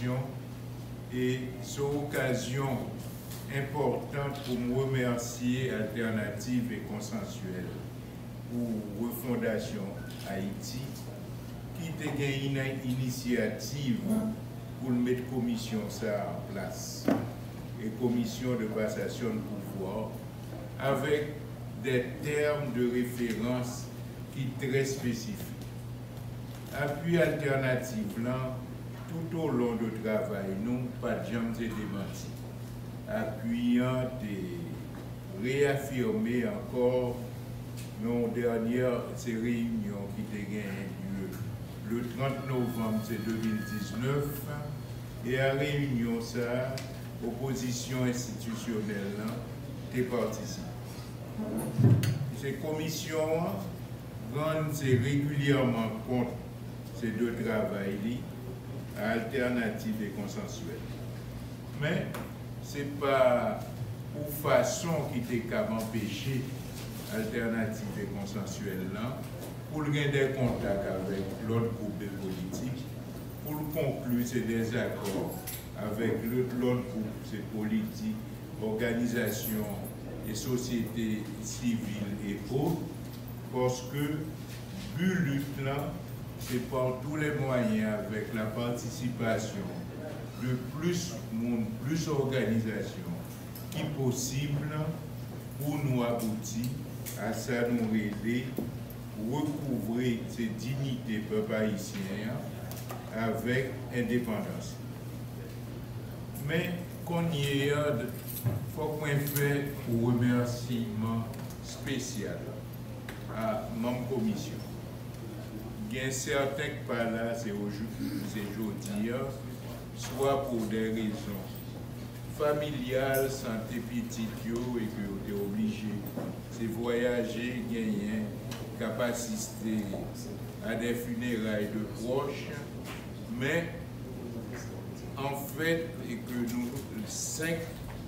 invitation et c'est une occasion importante pour me remercier Alternative et Consensuelle pour Refondation Haïti qui a gagné une initiative pour mettre commission ça en place et commission de passation de pouvoir avec des termes de référence qui sont très spécifiques. Appui alternative là, tout au long du travail, nous pas de jamais démenti. Appuyant et réaffirmer encore nos dernières réunions qui ont lieu le 30 novembre 2019 et à réunion ça, opposition institutionnelle est participé. Ces commissions rendent régulièrement compte ces deux travails alternatifs et consensuels. Mais ce n'est pas une façon qui était qu'à m'empêcher alternative et consensuelle pour gagner des contacts avec l'autre groupe de politique, pour conclure ces désaccords avec l'autre groupe, ces politiques, organisations et sociétés civiles et autres, parce que but lutte là, c'est par tous les moyens avec la participation de plus monde, plus d'organisations qui possible pour nous aboutir à ça, nous aider recouvrer ces dignités peuple haïtien avec indépendance. Mais qu'on y ait, il faut qu'on fasse un remerciement spécial à ma commission. Il y a certains qui par là, c'est aujourd'hui, soit pour des raisons familiales, santé petite, et que vous êtes obligé de voyager, gagner, capacité à des funérailles de proches, mais en fait, et que nous, 5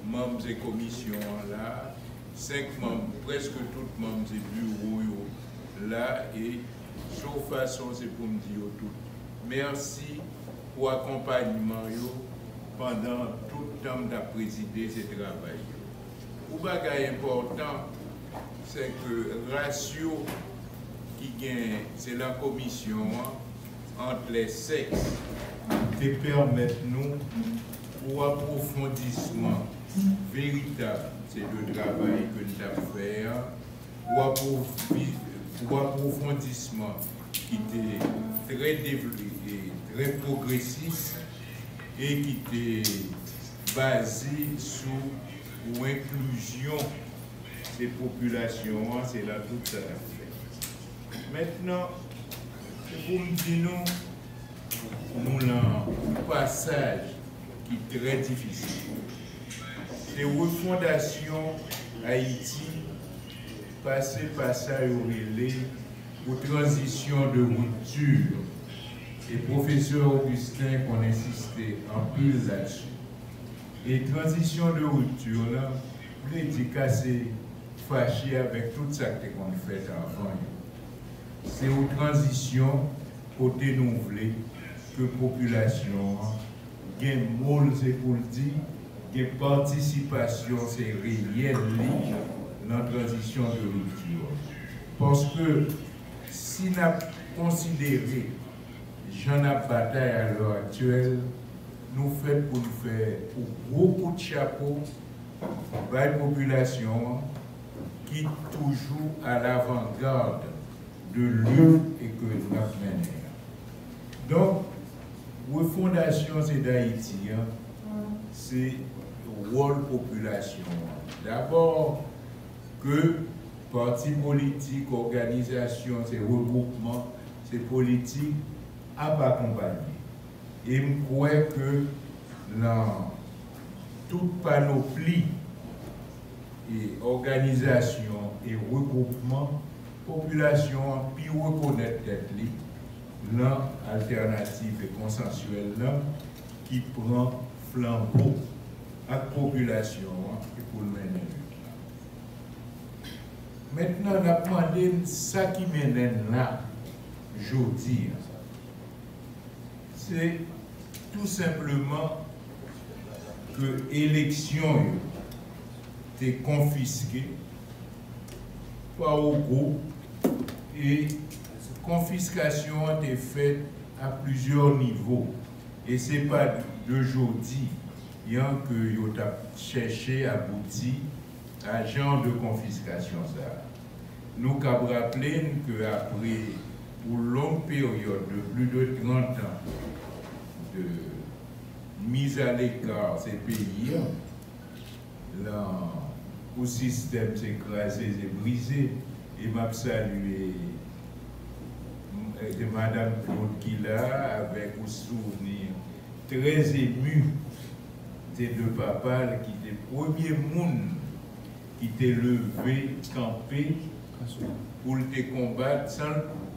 membres des commissions là, 5 membres, presque tous membres des bureaux là, et sauf façon, c'est pour me dire tout. Merci pour l'accompagnement pendant tout le temps de présider ce travail. Le bagage important, c'est que le ratio qui gagne, c'est la commission entre les sexes qui permettent nous pour approfondissement véritable, c'est le travail que nous avons fait, pour approfondissement qui était très développé, très progressiste et qui était basé sur l'inclusion des populations, c'est là tout ça fait. Maintenant, pour me dire nous avons un passage qui est très difficile. C'est refondation Haïti, passer par ça relais pour transition de rupture. Et professeur Augustin qu'on insistait en pile là-dessus. Et transition de rupture, là, vous voulez dire casser, fâché avec tout ça qu'on fait avant. C'est une transition côté nouvelé que la population gagne môle, c'est pour le dire, gagne participation, c'est réel dans la transition de rupture. Parce que si nous avons considéré j'en ai bataille à l'heure actuelle, nous faisons pour nous faire beaucoup de chapeaux pour la population qui est toujours à l'avant-garde de lutte et que nous menons. Donc, refondation c'est d'Haïti, c'est le rôle population. D'abord, que partis politiques, organisations, c'est regroupements, c'est politique, à accompagner. Et je crois que dans toute panoplie et organisation et regroupement, population puis reconnaître tête dans alternative et consensuelle qui prend flambeau à la population et pour le mener. Maintenant, on a demandé ça qui mène là, aujourd'hui. C'est tout simplement que l'élection était confisquée par au groupe et confiscation a été faite à plusieurs niveaux. Et ce n'est pas d'aujourd'hui que vous avez cherché à aboutir à ce genre de confiscation. Nous avons rappelé qu'après une longue période de plus de 30 ans de mise à l'écart ces pays, le système s'est écrasé et brisé. Et m'a salué Madame Claude Kila avec un souvenir très ému des deux papas qui étaient le premier monde qui était levé, campé pour te combattre.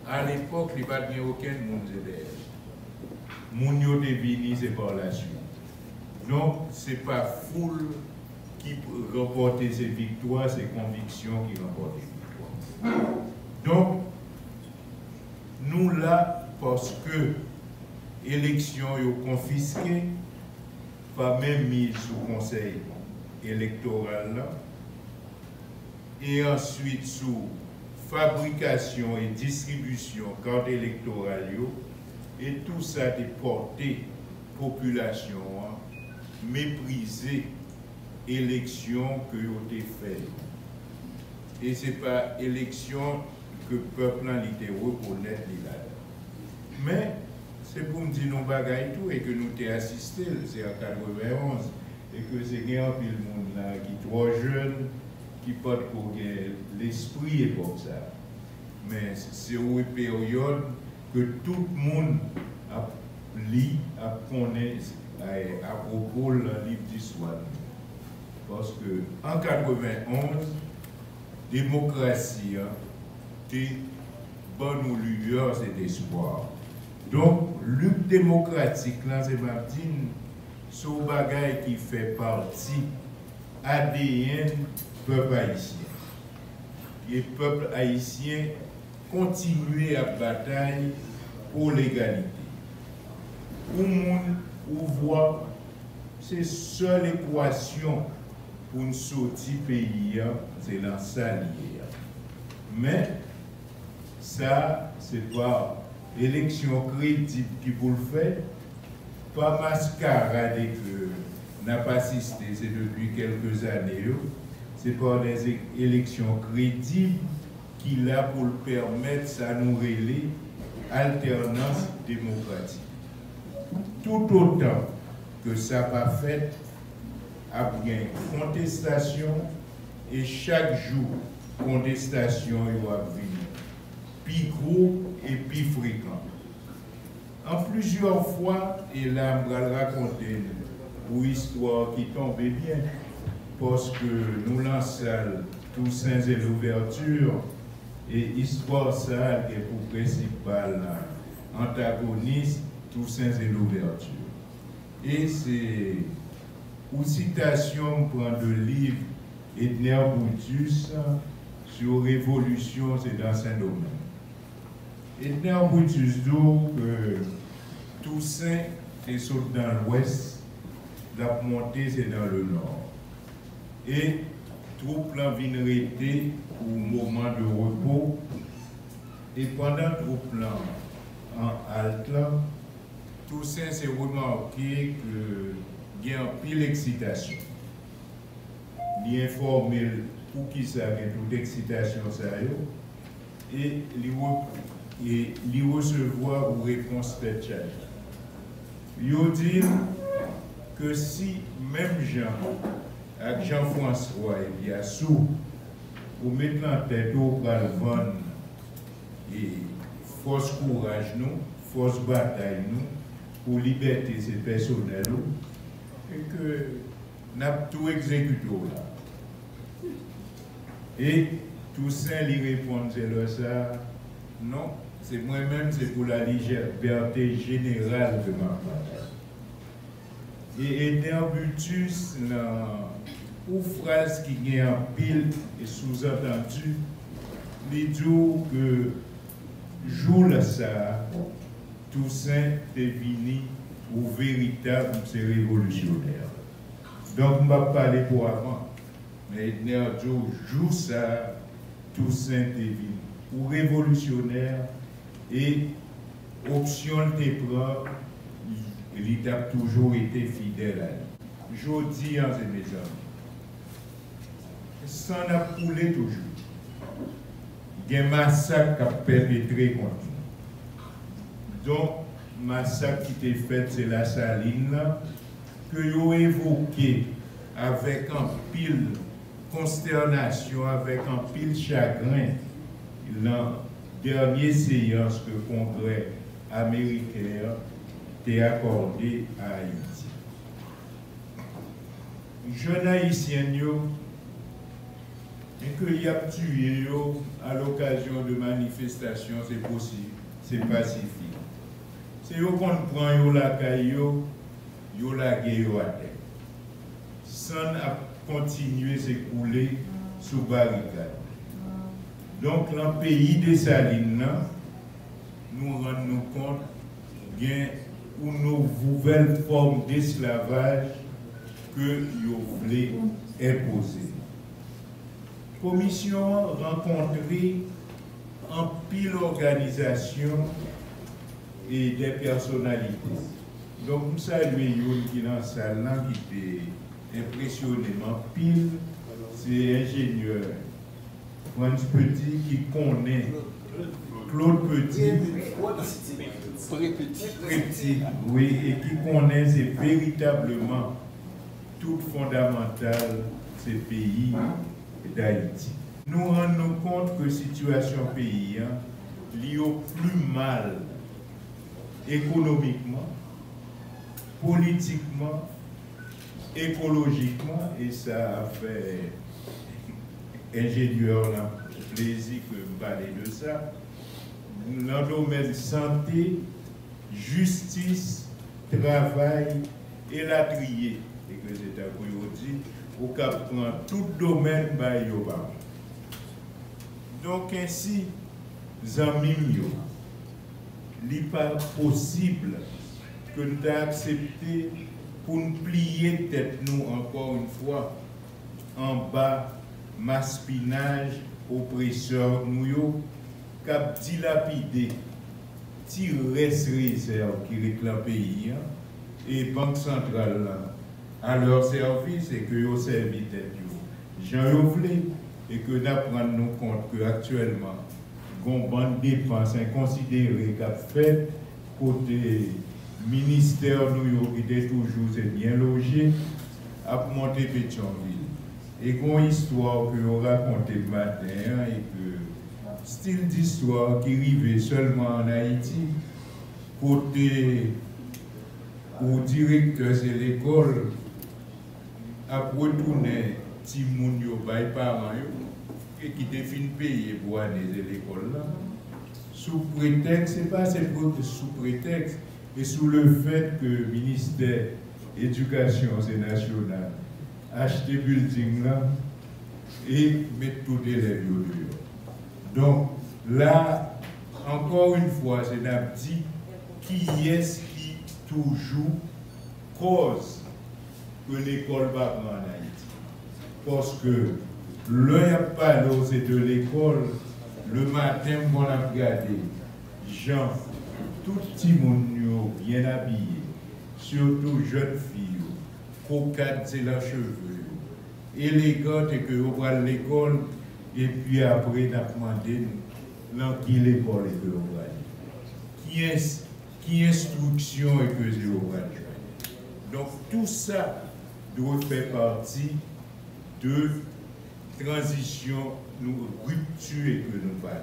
À l'époque, il n'y avait aucun monde derrière. Moun yo devini, c'est par la suite. Donc, ce n'est pas foule qui remporte ces victoires, ces convictions qui remportent les victoires. Donc, nous là, parce que l'élection est confisquée, pas même mise sous conseil électoral là, et ensuite sous fabrication et distribution cartes électorales, et tout ça a porté population mépriser élection que vous avez fait. Et ce n'est pas élection que le peuple a été reconnaître. Mais c'est pour me dire nos bagailles tout et que nous t'ai assisté, c'est en 91, et que c'est bien un pile monde là qui est trop jeune, qui peut l'esprit est comme ça. Mais c'est une période que tout le monde a lu, a connaît à propos du livre d'histoire. Parce que en 91, démocratie était bonne lueur, c'est espoir. Donc, lutte démocratique, là, c'est Martine, c'est un bagage qui fait partie ADN peuple haïtien. Et le peuple haïtien continue à batailler pour l'égalité. Pour le monde, on voit, c'est seule équation pour nous sortir pays, c'est dans ça lié. Mais ça, c'est pas élection crédible qui pour le faire, pas mascarade que n'a pas assisté, c'est depuis quelques années. C'est pas des élections crédibles qui là pour le permettre, ça nous relaie alternance démocratique. Tout autant que ça va fait, a bien contestation et chaque jour, contestation va venir. Plus gros et plus fréquent. En plusieurs fois, et là, je vais raconter une histoire qui tombe bien, parce que nous lançons Toussaint et l'ouverture, et histoire ça est pour principal antagoniste Toussaint et l'ouverture. Et c'est une citation prend de livre Edner Brutus sur révolution, c'est dans Saint-Domingue. Edner Brutus dit que Toussaint est sauté dans l'ouest, la montée c'est dans le nord. Et troupes viennent rester au moment de repos. Et pendant troupes en halte, Toussaint s'est remarqué qu'il y a une pile d'excitation. Il informe pour qui ça a toute excitation ça et il recevoir une réponse de charge. Il dit que si même avec Jean-François et bien sous pour mettre en tête au vendre et force courage nous, force bataille nous pour liberté ces personnels et que nous avons tout exécuté là. Et Toussaint lui répond, c'est ça, non, c'est moi-même, c'est pour la liberté générale de ma part. Et Edner Brutus, une phrase qui est en pile et sous-entendue, il dit que jour là ça, Toussaint est venu ou véritable, c'est révolutionnaire. Donc, je ne vais pas parler pour avant, mais Nerjo joue ça, Toussaint Evin, ou révolutionnaire, et option de prendre, il a toujours été fidèle à lui. Je dis, mes amis, ça a coulé toujours. Il y a un massacre qui a perpétré contre nous. Donc, massacre qui était fait, c'est la Saline, que vous évoqué avec un pile consternation, avec un pile chagrin, la dernière séance que le Congrès américain a accordé à Haïti. Jeunes haïtiens, et qu'il y a tué à l'occasion de manifestations, c'est possible, c'est pacifique. C'est eux qu'on prend la caille, la guerre à terre. Sans continuer à s'écouler sous barricade. Donc, dans le pays des Salines, nous rendons compte qu'il y a une nouvelle forme d'esclavage que nous voulons imposer. La commission a rencontré en pile organisation et des personnalités. Donc, nous saluons Youn qui est dans la salle qui était impressionnément pile. C'est l'ingénieur Franz Petit qui connaît Claude Petit. Petit, oui, et qui connaît véritablement tout fondamental de ces pays d'Haïti. Nous rendons compte que la situation pays liée au plus mal économiquement, politiquement, écologiquement, et ça a fait ingénieur plaisir que me parler de ça. Dans le domaine santé, justice, travail et la trier, et que c'est à quoi dit, au cas prend tout domaine par Yoba. Donc ainsi, amis, il n'est pas possible que nous acceptions pour nous plier tête nous encore une fois en bas maspinage oppresseur nous cap dilapidé tirer réserve qui réclame le pays et Banque centrale à leur service et que yo servi tête Jean voulait et que nous prenons compte que actuellement une bande dépenses inconsidérées qu'a fait côté ministère nous qui était toujours bien logé à monter Pétionville et qu'on histoire que vous racontez le matin et que style d'histoire qui arrivait seulement en Haïti côté au directeur de l'école à retourner Timoun yo bay parents et qui te fin payer pour aller à l'école là sous prétexte, c'est pas sous prétexte et sous le fait que le ministère de l'Éducation nationale a acheté building là et met tout élèves dehors. Donc là, encore une fois, c'est un dit qui est-ce qui toujours cause que l'école va prendre en Haïti. Parce que l'heure pas c'est de l'école, le matin, on a regardé, Jean, tout petit monde bien habillé, surtout jeunes filles, coquettes c'est leurs cheveux, élégantes et que vous voyez l'école, et puis après, on a demandé dans qui l'école est que vous voyez. Qui instruction est que vous voyez. Donc tout ça doit faire partie de transition, nous rupture que nous parlons.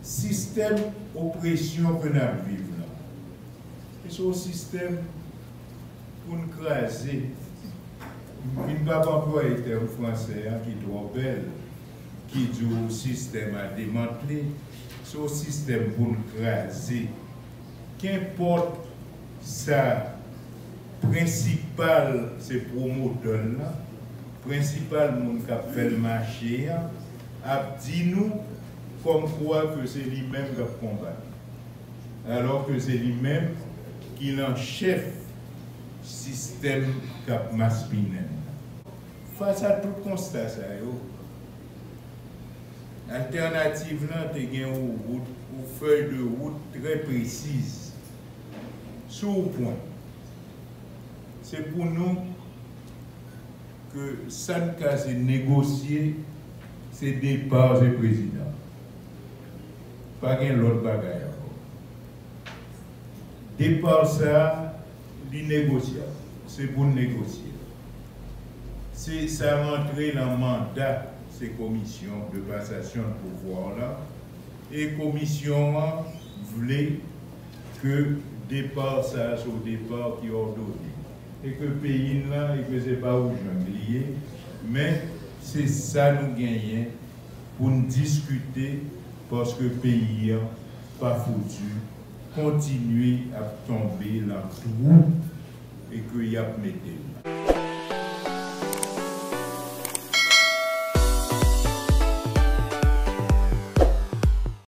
Système oppression que nous vivons là. Et ce système pour nous craser, il ne va pas employer le terme français qui est trop belle, qui dit au système à démanteler, ce système pour nous craser. Qu'importe sa principale, c'est promoteur là, principal monde qui a fait le marché, a dit nous comme quoi que c'est lui-même qui a combattu. Alors que c'est lui-même qui est en chef système Cap Maspinen. Face à tout constat, ça, l'alternative, c'est une feuille de route très précise. Sur le point, c'est pour nous que ça ne négocier ces départs du président. Pas qu'un l'autre bagaille. Départ ça, l'innégociable. C'est pour négocier. C'est ça rentrer dans le mandat ces commissions de passation de pouvoir là. Et commission voulait que départ ça soit départ qui est ordonné. Et que le pays là, et que ce n'est pas où je lié, mais c'est ça nous gagnons pour nous discuter parce que le pays n'est pas foutu, continuer à tomber dans le trou et qu'il y a metté.